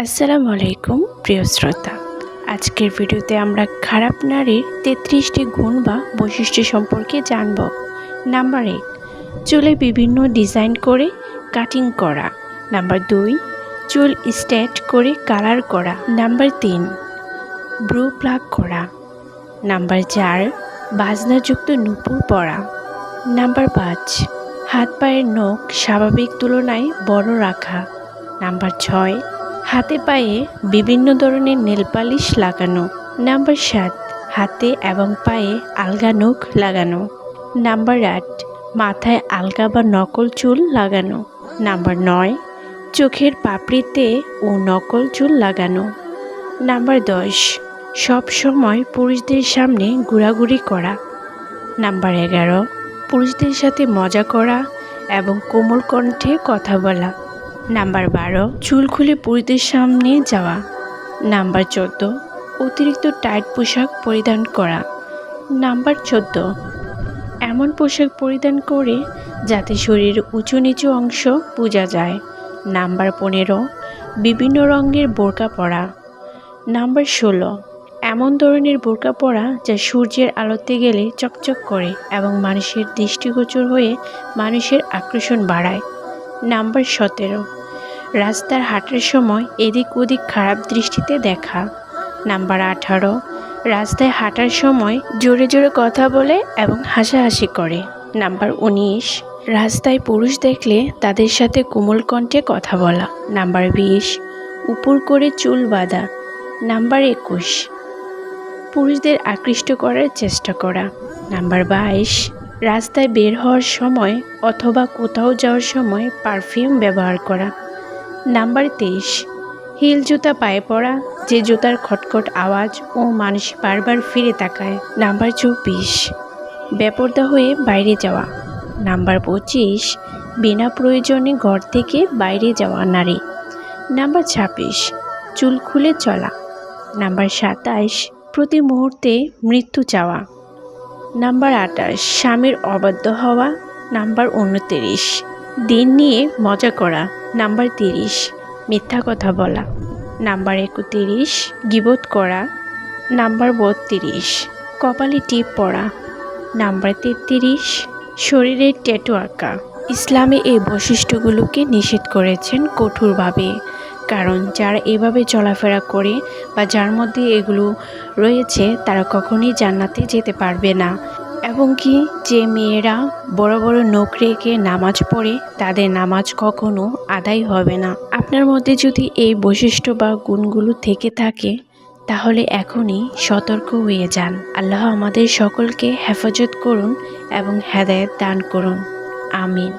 আসসালামু আলাইকুম প্রিয় শ্রোতা। আজকের ভিডিওতে আমরা খারাপ নারীর ৩৩টি গুণ বা বৈশিষ্ট্য সম্পর্কে জানব। নাম্বার ১, চুলে বিভিন্ন ডিজাইন করে কাটিং করা। নাম্বার ২, চুল স্ট্রেট করে কালার করা। নাম্বার ৩, ব্রু প্লাক করা। নাম্বার ৪, বাজনাযুক্ত নূপুর পরা। নাম্বার ৫, হাত পায়ের নখ স্বাভাবিক তুলনায় বড় রাখা। নাম্বার ৬, হাতে পায়ে বিভিন্ন ধরনের নেল পালিশ লাগানো। নাম্বার ৭, হাতে এবং পায়ে আলগা নখ লাগানো। নাম্বার ৮, মাথায় আলগা বা নকল চুল লাগানো। নাম্বার ৯, চোখের পাপড়িতে ও নকল চুল লাগানো। নাম্বার ১০, সব সময় পুরুষদের সামনে ঘোরাঘুরি করা। নাম্বার ১১, পুরুষদের সাথে মজা করা এবং কোমল কণ্ঠে কথা বলা। নাম্বার ১২, চুল খুলে পুরুষদের সামনে যাওয়া। নাম্বার ১৪, অতিরিক্ত টাইট পোশাক পরিধান করা। নাম্বার ১৪, এমন পোশাক পরিধান করে যাতে শরীরের উঁচু নিচু অংশ বোঝা যায়। নাম্বার ১৫, বিভিন্ন রঙের বোরকা পরা। নাম্বার ১৬, এমন ধরনের বোরকা পরা যা সূর্যের আলোতে গেলে চকচক করে এবং মানুষের দৃষ্টিগোচর হয়ে মানুষের আকর্ষণ বাড়ায়। নাম্বার ১৭, রাস্তার হাঁটার সময় এদিক ওদিক খারাপ দৃষ্টিতে দেখা। নাম্বার ১৮, রাস্তায় হাঁটার সময় জোরে জোরে কথা বলে এবং হাসাহাসি করে। নাম্বার ১৯, রাস্তায় পুরুষ দেখলে তাদের সাথে কোমল কণ্ঠে কথা বলা। নাম্বার ২০, উপর করে চুল বাঁধা। নাম্বার ২১, পুরুষদের আকৃষ্ট করার চেষ্টা করা। নাম্বার ২২, রাস্তায় বের হওয়ার সময় অথবা কোথাও যাওয়ার সময় পারফিউম ব্যবহার করা। নাম্বার ২৩, হিল জুতা পায়ে পরা, যে জুতার খটখট আওয়াজ ও মানুষ বারবার ফিরে তাকায়। নাম্বার ২৪, বেপরদা হয়ে বাইরে যাওয়া। নাম্বার ২৫, বিনা প্রয়োজনে ঘর থেকে বাইরে যাওয়া নারী। নাম্বার ২৬, চুল খুলে চলা। নাম্বার ২৭, প্রতি মুহূর্তে মৃত্যু চাওয়া। নাম্বার ২৮, স্বামীর অবাধ্য হওয়া। নাম্বার ২৯, দিন নিয়ে মজা করা। নাম্বার ৩০, মিথ্যা কথা বলা। নাম্বার ৩১, গীবত করা। নাম্বার ৩২, কপালে টিপ পরা। নাম্বার ৩৩, শরীরে ট্যাটু আঁকা। ইসলামে এই বৈশিষ্ট্যগুলোকে নিষেধ করেছেন কঠোরভাবে, কারণ যারা এভাবে চলাফেরা করে বা যার মধ্যে এগুলো রয়েছে তারা কখনোই জান্নাতে যেতে পারবে না। এবং কি, যে মেয়েরা বড় বড় নখ রেখে নামাজ পড়ে তাদের নামাজ কখনো আদায় হবে না। আপনার মধ্যে যদি এই বৈশিষ্ট্য বা গুণগুলো থেকে থাকে তাহলে এখনই সতর্ক হয়ে যান। আল্লাহ আমাদের সকলকে হেফাজত করুন এবং হেদায়েত দান করুন। আমিন।